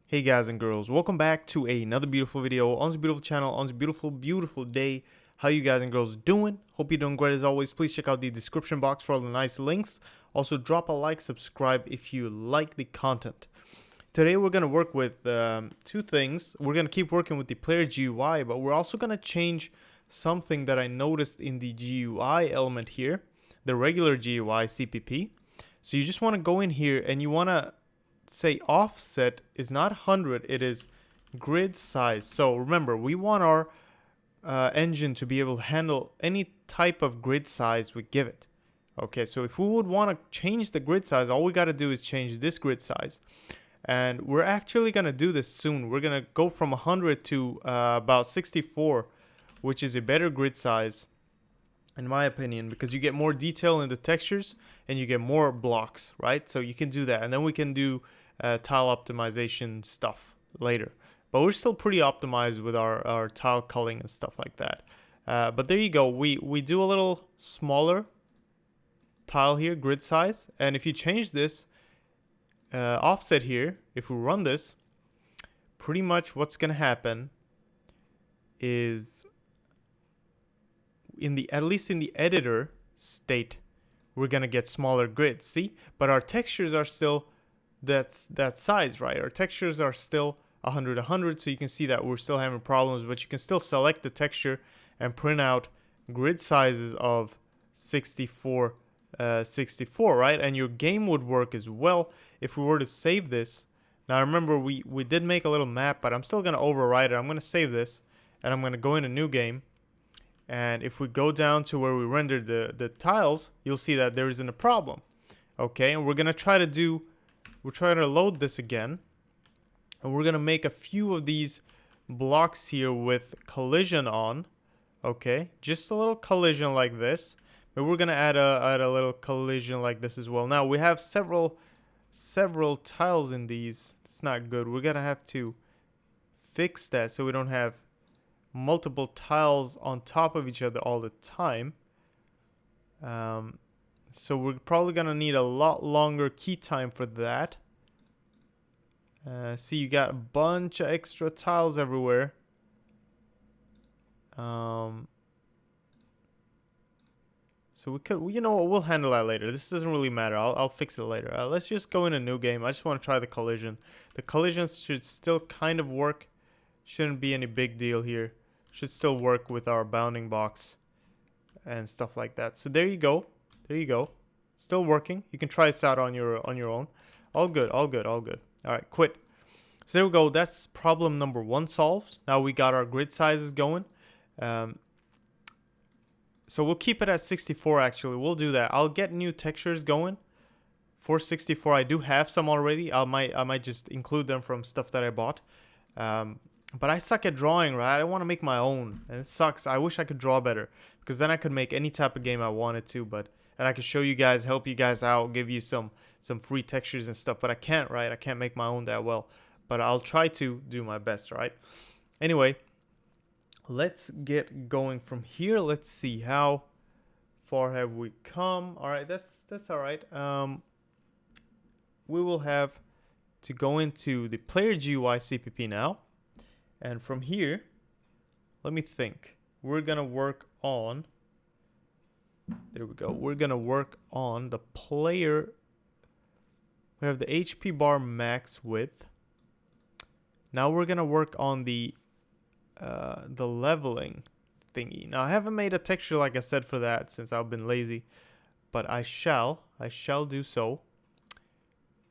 Hey guys and girls, welcome back to another beautiful video on this beautiful channel on this beautiful day. How you guys and girls doing? Hope you're doing great as always. Please check out the description box for all the nice links. Also drop a like, subscribe if you like the content. Today we're going to work with two things. We're going to keep working with the player GUI, but we're also going to change something that I noticed in the GUI element here, the regular GUI CPP. So you just want to go in here and you want to say offset is not 100, it is grid size. So remember, we want our engine to be able to handle any type of grid size we give it. Okay, so if we would want to change the grid size, all we got to do is change this grid size. And we're actually going to do this soon. We're going to go from 100 to about 64, which is a better grid size in my opinion, because you get more detail in the textures and you get more blocks, right? So you can do that, and then we can do tile optimization stuff later. But we're still pretty optimized with our tile culling and stuff like that. But there you go. We do a little smaller tile here, grid size, and if you change this offset here, if we run this, pretty much what's gonna happen is at least in the editor state, we're gonna get smaller grids. See, but our textures are still that size, right? Our textures are still 100, so you can see that we're still having problems, but you can still select the texture and print out grid sizes of 64, right? And your game would work as well if we were to save this. Now remember, we did make a little map, but I'm still gonna overwrite it. I'm gonna save this, and I'm gonna go in a new game. And if we go down to where we rendered the tiles, you'll see that there isn't a problem. Okay, and we're going to try to load this again. And we're going to make a few of these blocks here with collision on. Okay, just a little collision like this. But we're going to add a little collision like this as well. Now, we have several tiles in these. It's not good. We're going to have to fix that so we don't have multiple tiles on top of each other all the time. So we're probably gonna need a lot longer key time for that. See, you got a bunch of extra tiles everywhere. So we could, you know what, we'll handle that later. This doesn't really matter. I'll fix it later. Let's just go in a new game. I just want to try the collision. The collisions should still kind of work. Shouldn't be any big deal here. Should still work with our bounding box and stuff like that. So there you go. There you go. Still working. You can try this out on your own. All good. All good. All good. All right, quit. So there we go. That's problem number 1 solved. Now we got our grid sizes going. So we'll keep it at 64 actually. We'll do that. I'll get new textures going for 64. I do have some already. I might just include them from stuff that I bought. But I suck at drawing, right? I want to make my own, and it sucks. I wish I could draw better, because then I could make any type of game I wanted to, and I could show you guys, help you guys out, give you some free textures and stuff, but I can't, right? I can't make my own that well, but I'll try to do my best, right? Anyway, let's get going from here. Let's see, how far have we come? All right, that's all right. We will have to go into the player GUI CPP now. And from here, let me think. We're going to work on, there we go. We're going to work on the player. We have the HP bar max width. Now we're going to work on the leveling thingy. Now I haven't made a texture like I said for that since I've been lazy, but I shall do so.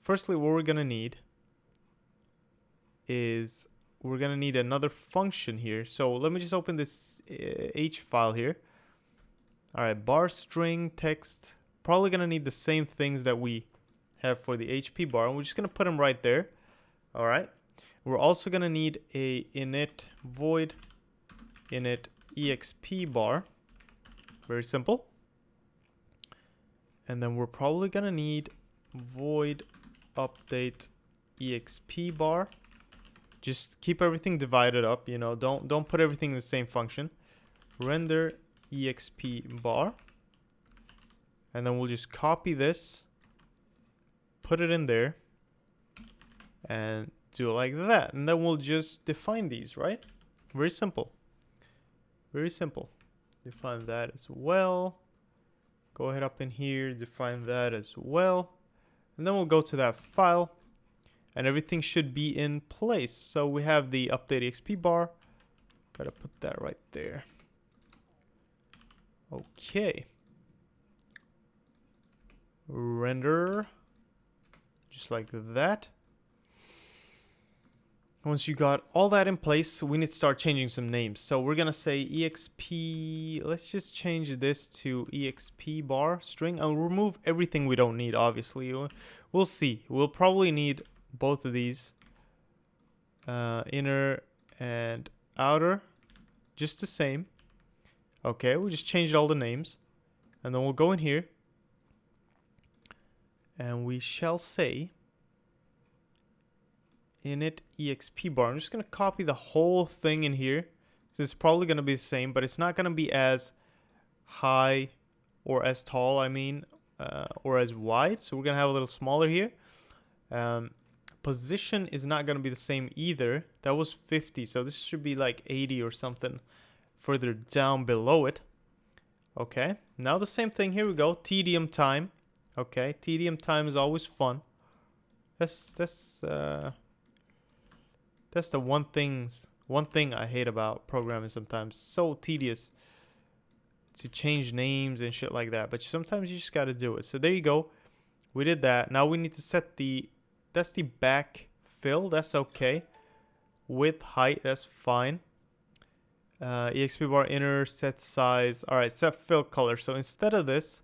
Firstly, what we're going to need is we're going to need another function here. So let me just open this H file here. All right, bar string text. Probably going to need the same things that we have for the HP bar. And we're just going to put them right there. All right. We're also going to need a init void init EXP bar. Very simple. And then we're probably going to need void update EXP bar. Just keep everything divided up, you know, don't put everything in the same function. Render EXP bar. And then we'll just copy this, put it in there, and do it like that. And then we'll just define these, right? Very simple. Very simple. Define that as well. Go ahead up in here, define that as well. And then we'll go to that file. And everything should be in place. So we have the update EXP bar. Gotta put that right there. Okay. Render. Just like that. Once you got all that in place, we need to start changing some names. So we're gonna say EXP. Let's just change this to EXP bar string. I'll remove everything we don't need, obviously. We'll see. We'll probably need both of these. Inner and outer. Just the same. Okay, we'll just change all the names. And then we'll go in here. And we shall say init exp bar. I'm just going to copy the whole thing in here. So it's probably going to be the same, but it's not going to be as high or as tall, or as wide. So we're going to have a little smaller here. Position is not going to be the same either. That was 50, so this should be like 80 or something further down below it. Okay, now the same thing. Here we go. TDM time. Okay, TDM time is always fun. That's the one thing I hate about programming sometimes. So tedious to change names and shit like that, but sometimes you just got to do it. So there you go. We did that. Now we need to set that's the back fill. That's okay. Width, height, that's fine. EXP bar inner, set size. All right, set fill color. So instead of this,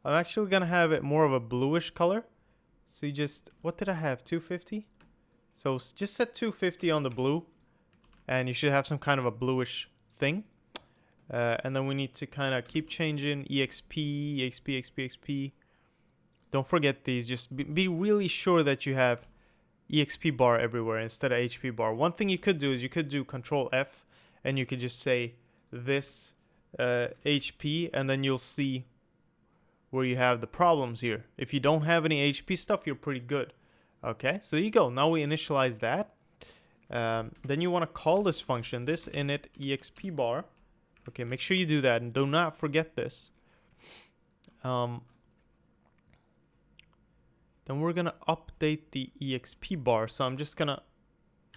I'm actually going to have it more of a bluish color. So you just, what did I have? 250? So just set 250 on the blue. And you should have some kind of a bluish thing. And then we need to kind of keep changing EXP, EXP, EXP, EXP. Don't forget these. Just be really sure that you have EXP bar everywhere instead of HP bar. One thing you could do is you could do Control F and you could just say this HP, and then you'll see where you have the problems here. If you don't have any HP stuff, you're pretty good. Okay, so there you go. Now we initialize that. Then you want to call this function, this init exp bar. Okay, make sure you do that and do not forget this. Then we're going to update the exp bar. So I'm just going to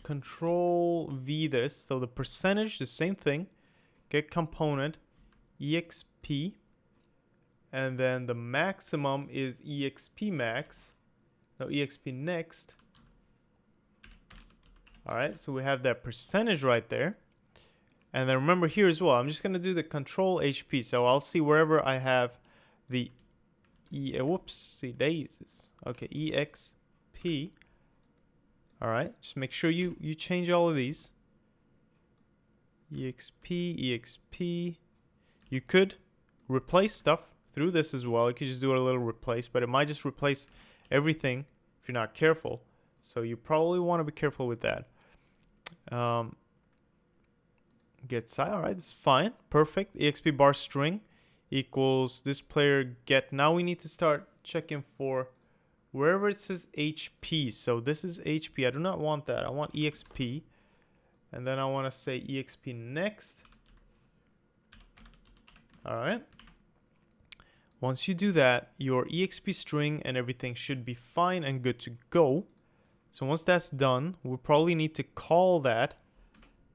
Control V this. So the percentage, the same thing. Get component exp. And then the maximum is exp max. No, exp next. All right, so we have that percentage right there. And then remember here as well, I'm just going to do the Control HP. So I'll see wherever I have the whoopsie daisies. Okay, EXP. All right, just make sure you change all of these. EXP. You could replace stuff through this as well. You could just do a little replace, but it might just replace everything if you're not careful. So you probably want to be careful with that. Get size. All right, that's fine. Perfect. EXP bar string equals this player get. Now we need to start checking for wherever it says HP. So this is HP. I do not want that. I want EXP. And then I want to say EXP next. All right. Once you do that, your EXP string and everything should be fine and good to go. So once that's done, we'll probably need to call that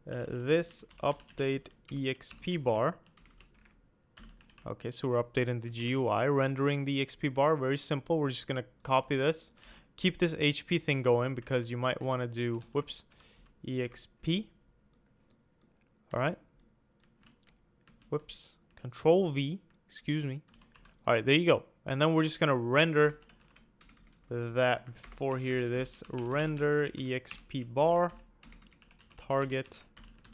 this update EXP bar. Okay, so we're updating the GUI, rendering the EXP bar. Very simple. We're just going to copy this. Keep this HP thing going because you might want to do, whoops, EXP. All right. Whoops. Control V. Excuse me. All right, there you go. And then we're just going to render that before here. This render EXP bar. Target.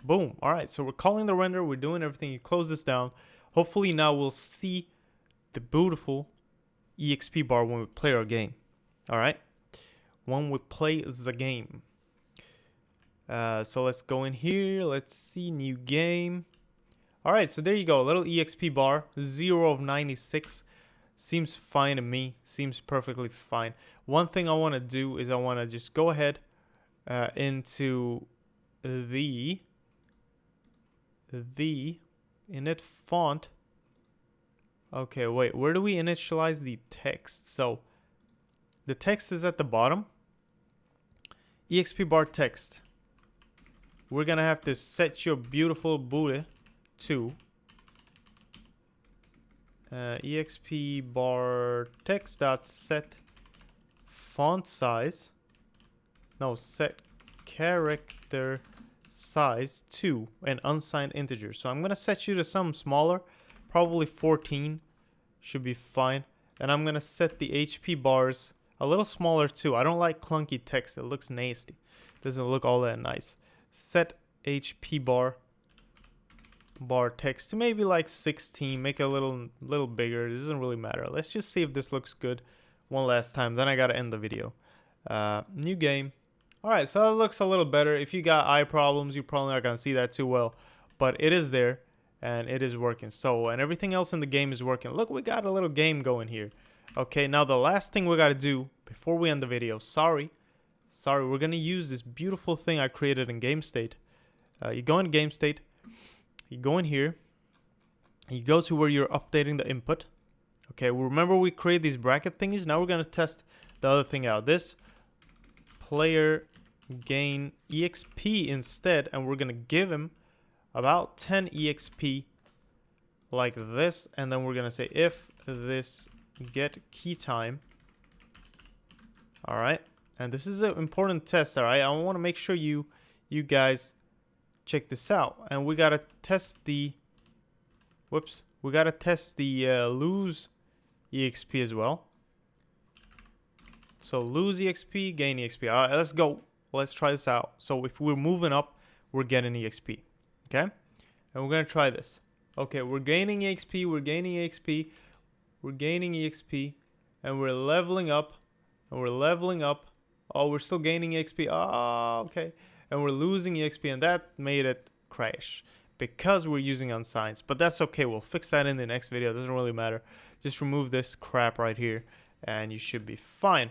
Boom. All right, so we're calling the render. We're doing everything. You close this down. Hopefully now we'll see the beautiful EXP bar when we play our game. All right. When we play the game. So let's go in here. Let's see new game. All right. So there you go. A little EXP bar. 0 of 96. Seems fine to me. Seems perfectly fine. One thing I want to do is I want to just go ahead. into the init font. Okay, wait, where do we initialize the text? So the text is at the bottom. EXP bar text. We're gonna have to set your beautiful booty to EXP bar text dot set font size. No, set character size to an unsigned integer. So I'm gonna set you to something smaller, probably 14 should be fine. And I'm gonna set the HP bars a little smaller too. I don't like clunky text. It looks nasty. Doesn't look all that nice. Set HP bar text to maybe like 16. Make it a little bigger. It doesn't really matter. Let's just see if this looks good one last time. Then I gotta end the video. New game. All right, so that looks a little better. If you got eye problems, you're probably not gonna see that too well, but it is there and it is working. So, and everything else in the game is working. Look, we got a little game going here. Okay, now the last thing we got to do before we end the video, sorry, we're going to use this beautiful thing I created in game state. You go in game state, you go in here, you go to where you're updating the input. Okay, well, remember we create these bracket thingies. Now we're going to test the other thing out. This player gain EXP instead, and we're going to give him about 10 EXP like this, and then we're going to say if this get key time. All right, and this is an important test. All right, I want to make sure you guys check this out, and we got to test the lose EXP as well. So lose EXP, gain EXP. All right, let's go. Let's try this out. So if we're moving up, we're getting EXP. Okay, and we're gonna try this. Okay, we're gaining EXP, we're gaining EXP, we're gaining EXP, and we're leveling up, and we're leveling up. Oh, we're still gaining EXP. Oh, okay, and we're losing EXP, and that made it crash because we're using unsigned. But that's okay. We'll fix that in the next video. It doesn't really matter. Just remove this crap right here, and you should be fine.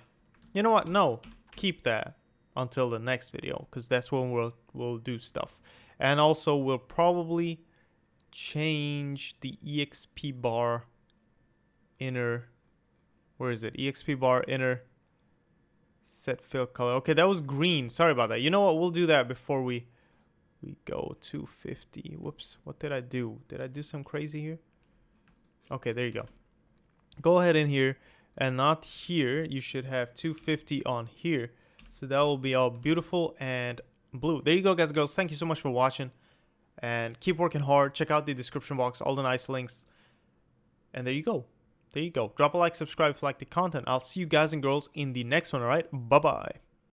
You know what? No, keep that until the next video, because that's when we'll do stuff. And also, we'll probably change the EXP bar inner. Where is it? EXP bar inner set fill color. Okay, that was green. Sorry about that. You know what? We'll do that before we go 250. Whoops. What did I do? Did I do some crazy here? Okay, there you go. Go ahead in here, and not here. You should have 250 on here. So that will be all beautiful and blue. There you go, guys and girls. Thank you so much for watching, and keep working hard. Check out the description box, all the nice links, and there you go. Drop a like, subscribe if you like the content. I'll see you guys and girls in the next one. All right, bye bye.